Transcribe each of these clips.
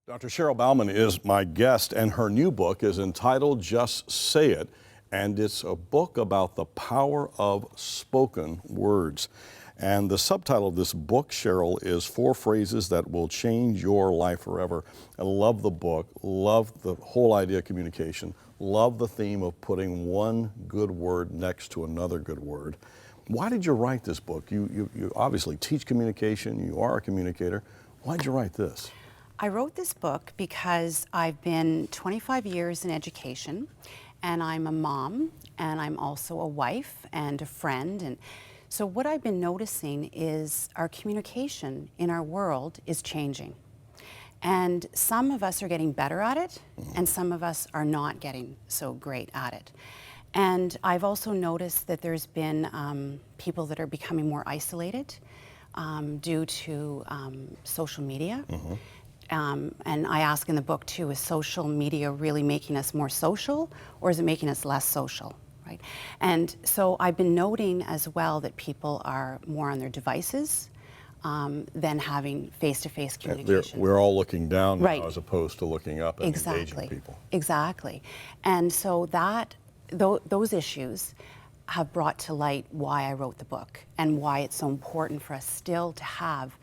Dr. Cheryl Bauman is my guest, and her new book is entitled Just Say It, and it's a book about the power of spoken words. And the subtitle of this book, Cheryl, is 4 Phrases That Will Change Your Life Forever. I love the book, love the whole idea of communication, love the theme of putting one good word next to another good word. Why did you write this book? You obviously teach communication, you are a communicator. Why did you write this? I wrote this book because I've been 25 years in education, and I'm a mom, and I'm also a wife and a friend. And so what I've been noticing is our communication in our world is changing. And some of us are getting better at it, and some of us are not getting so great at it. And I've also noticed that there's been people that are becoming more isolated due to social media. And I ask in the book too, is social media really making us more social, or is it making us less social, right? And so I've been noting as well that people are more on their devices than having face-to-face communication. We're all looking down now, Right. as opposed to looking up and engaging people. Exactly. And so those issues have brought to light why I wrote the book and why it's so important for us still to have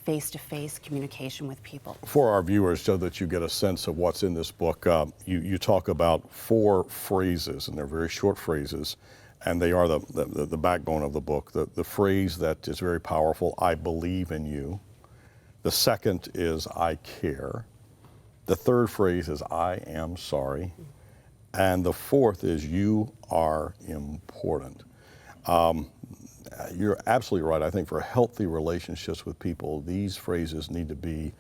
face-to-face communication with people. For our viewers, so that you get a sense of what's in this book, you talk about 4 phrases, and they're very short phrases, and they are the backbone of the book. The phrase that is very powerful, I believe in you. The second is I care. The third phrase is I am sorry. And the fourth is you are important. You're absolutely right. I think for healthy relationships with people, these phrases need to be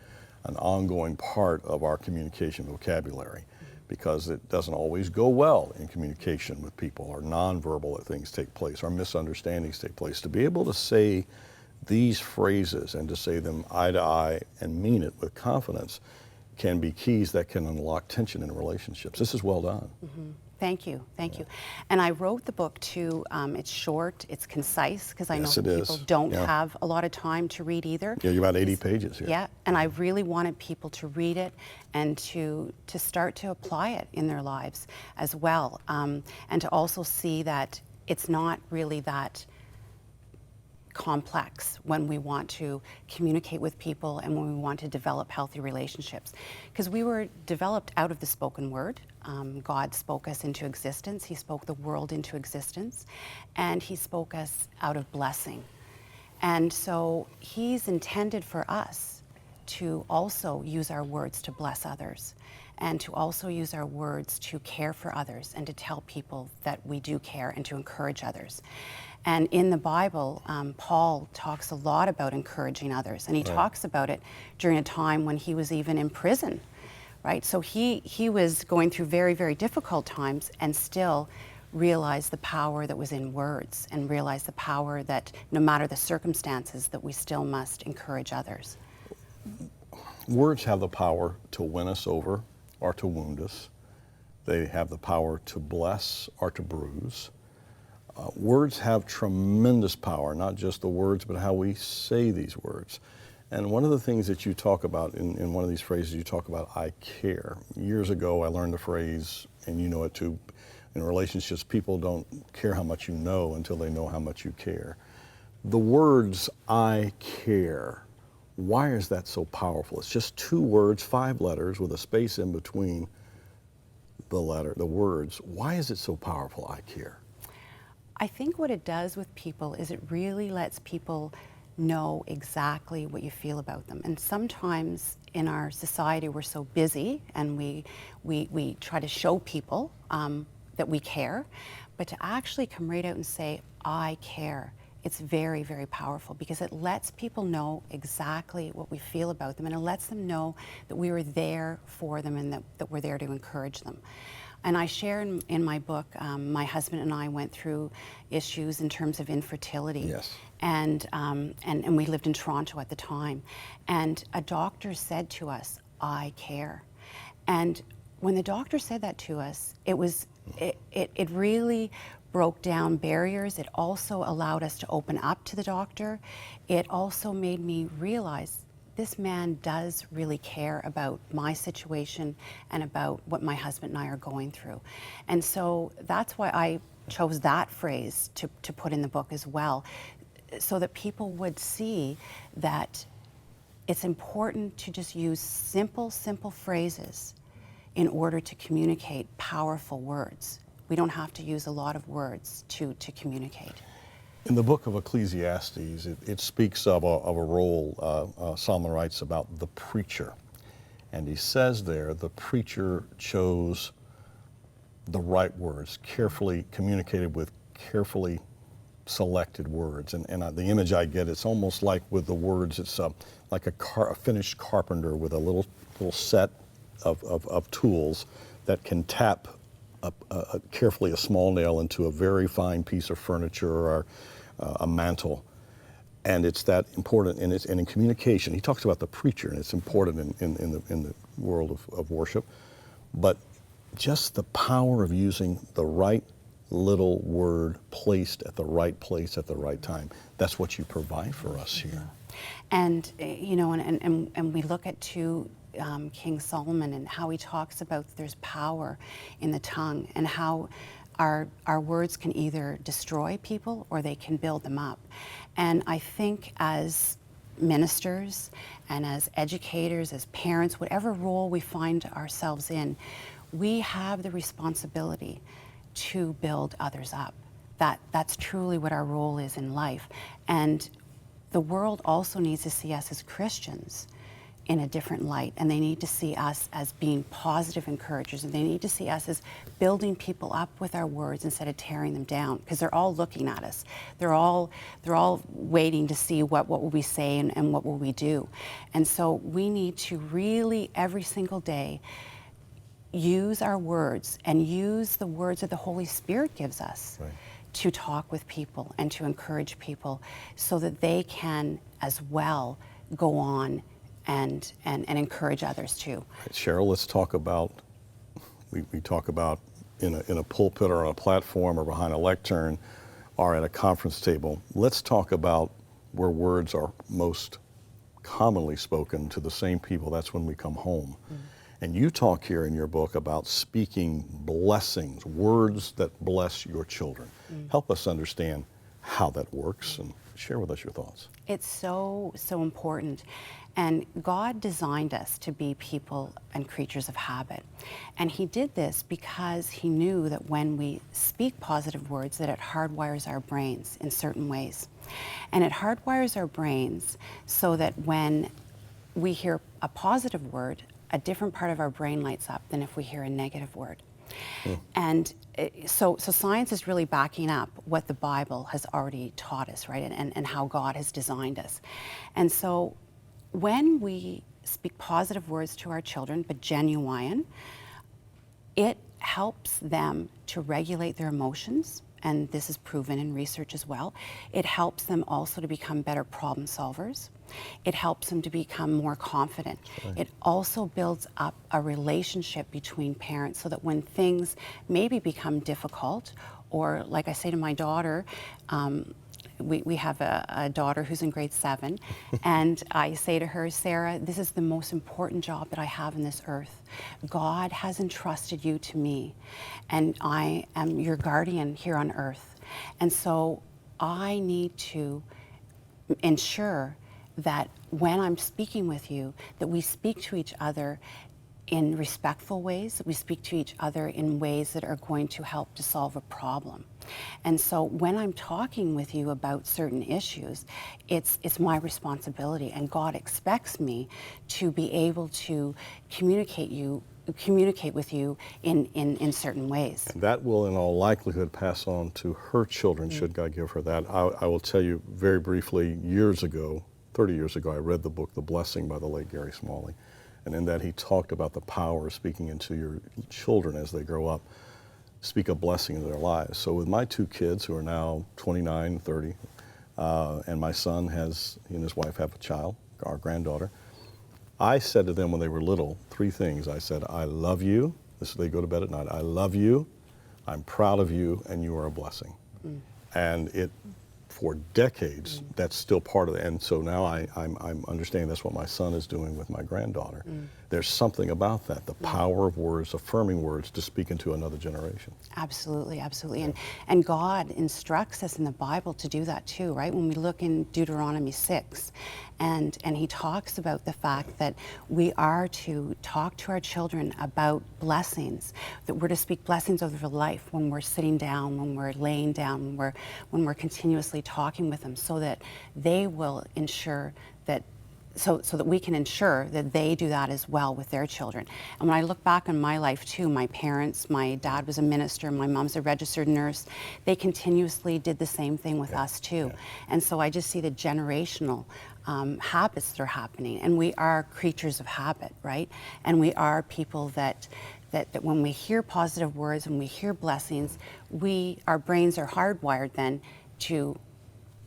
an ongoing part of our communication vocabulary, because it doesn't always go well in communication with people, or nonverbal things take place, or misunderstandings take place. To be able to say these phrases and to say them eye to eye and mean it with confidence can be keys that can unlock tension in relationships. This is well done. Mm-hmm. Thank you, thank you. And I wrote the book too, it's short, it's concise, because I know that people don't have a lot of time to read either. Yeah, you're about 80 pages here. Yeah, and I really wanted people to read it and to start to apply it in their lives as well, and to also see that it's not really that complex when we want to communicate with people and when we want to develop healthy relationships. Because we were developed out of the spoken word. God spoke us into existence. He spoke the world into existence. And He spoke us out of blessing. And so He's intended for us to also use our words to bless others, and to also use our words to care for others, and to tell people that we do care, and to encourage others. And in the Bible, Paul talks a lot about encouraging others, and he talks about it during a time when he was even in prison, right? So he was going through very, very difficult times, and still realized the power that was in words, and realized the power that no matter the circumstances, that we still must encourage others. Words have the power to win us over or to wound us. They have the power to bless or to bruise. Words have tremendous power, not just the words, but how we say these words. And one of the things that you talk about in one of these phrases, you talk about I care. Years ago, I learned the phrase, and you know it too, in relationships, people don't care how much you know until they know how much you care. The words I care, why is that so powerful? It's just 2 words, 5 letters with a space in between the words. Why is it so powerful, I care? I think what it does with people is it really lets people know exactly what you feel about them. And sometimes in our society we're so busy, and we try to show people that we care, but to actually come right out and say, I care, it's very, very powerful, because it lets people know exactly what we feel about them, and it lets them know that we were there for them, and that we're there to encourage them. And I share in my book, my husband and I went through issues in terms of infertility. Yes. And we lived in Toronto at the time. And a doctor said to us, I care. And when the doctor said that to us, it really broke down barriers. It also allowed us to open up to the doctor. It also made me realize this man does really care about my situation and about what my husband and I are going through. And so that's why I chose that phrase to put in the book as well, so that people would see that it's important to just use simple phrases in order to communicate powerful words. We don't have to use a lot of words to communicate. In the book of Ecclesiastes, it speaks of a role, Solomon writes about the preacher. And he says there, the preacher chose the right words, carefully communicated with carefully selected words. And the image I get, it's almost like with the words, it's like a finished carpenter with a little set of tools that can tap carefully a small nail into a very fine piece of furniture or a mantle. And it's that important, and in communication. He talks about the preacher, and it's important in the world of worship. But just the power of using the right little word placed at the right place at the right time. That's what you provide for us here. And you know, and we look at King Solomon and how he talks about there's power in the tongue, and how our words can either destroy people or they can build them up. And I think as ministers and as educators, as parents, whatever role we find ourselves in, we have the responsibility to build others up. That's truly what our role is in life. And the world also needs to see us as Christians in a different light, and they need to see us as being positive encouragers, and they need to see us as building people up with our words instead of tearing them down, because they're all looking at us. They're all waiting to see what will we say and what will we do. And so we need to really every single day use our words and use the words that the Holy Spirit gives us. Right. To talk with people and to encourage people so that they can as well go on and encourage others too. Cheryl, let's talk about, we talk about in a pulpit or on a platform or behind a lectern or at a conference table. Let's talk about where words are most commonly spoken to the same people. That's when we come home. Mm-hmm. And you talk here in your book about speaking blessings, words that bless your children. Mm. Help us understand how that works and share with us your thoughts. It's so important. And God designed us to be people and creatures of habit. And he did this because he knew that when we speak positive words, that it hardwires our brains in certain ways. And it hardwires our brains so that when we hear a positive word, a different part of our brain lights up than if we hear a negative word. Mm. And so science is really backing up what the Bible has already taught us, right? And how God has designed us. And so when we speak positive words to our children, but genuine, it helps them to regulate their emotions. And this is proven in research as well. It helps them also to become better problem solvers. It helps them to become more confident. Right. It also builds up a relationship between parents so that when things maybe become difficult, or like I say to my daughter, we have a daughter who's in grade 7, and I say to her, Sarah, this is the most important job that I have in this earth. God has entrusted you to me, and I am your guardian here on earth. And so I need to ensure that when I'm speaking with you, that we speak to each other in respectful ways, that we speak to each other in ways that are going to help to solve a problem. And so when I'm talking with you about certain issues, it's my responsibility, and God expects me to be able to communicate with you in certain ways. And that will in all likelihood pass on to her children, should God give her that. I will tell you very briefly, years ago, 30 years ago, I read the book The Blessing by the late Gary Smalley. And in that he talked about the power of speaking into your children as they grow up, speak a blessing into their lives. So with my 2 kids who are now 29, 30, and my son he and his wife have a child, our granddaughter, I said to them when they were little 3 things. I said, I love you. This is they go to bed at night. I love you, I'm proud of you, and you are a blessing. Mm. And for decades, that's still part of it. And so now I'm understanding that's what my son is doing with my granddaughter. There's something about that, the power of words, affirming words to speak into another generation. Absolutely, absolutely. And God instructs us in the Bible to do that too, right? When we look in Deuteronomy 6, and he talks about the fact that we are to talk to our children about blessings, that we're to speak blessings over their life when we're sitting down, when we're laying down, when we're continuously talking with them, so that they will ensure that so that we can ensure that they do that as well with their children. And when I look back on my life too, my parents, my dad was a minister, my mom's a registered nurse, they continuously did the same thing with us too. And so I just see the generational habits that are happening. And we are creatures of habit, right? And we are people that when we hear positive words and we hear blessings, our brains are hardwired then to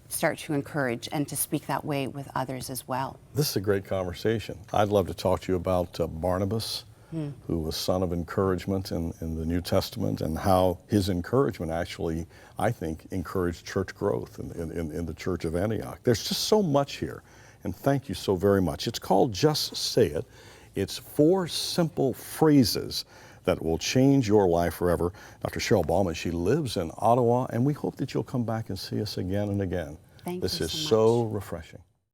start to encourage and to speak that way with others as well. This is a great conversation. I'd love to talk to you about Barnabas, who was son of encouragement in the New Testament, and how his encouragement actually, I think, encouraged church growth in the church of Antioch. There's just so much here, and thank you so very much. It's called Just Say It. It's 4 simple phrases that will change your life forever. Dr. Cheryl Bauman, she lives in Ottawa, and we hope that you'll come back and see us again and again. Thank this you is so much. so refreshing.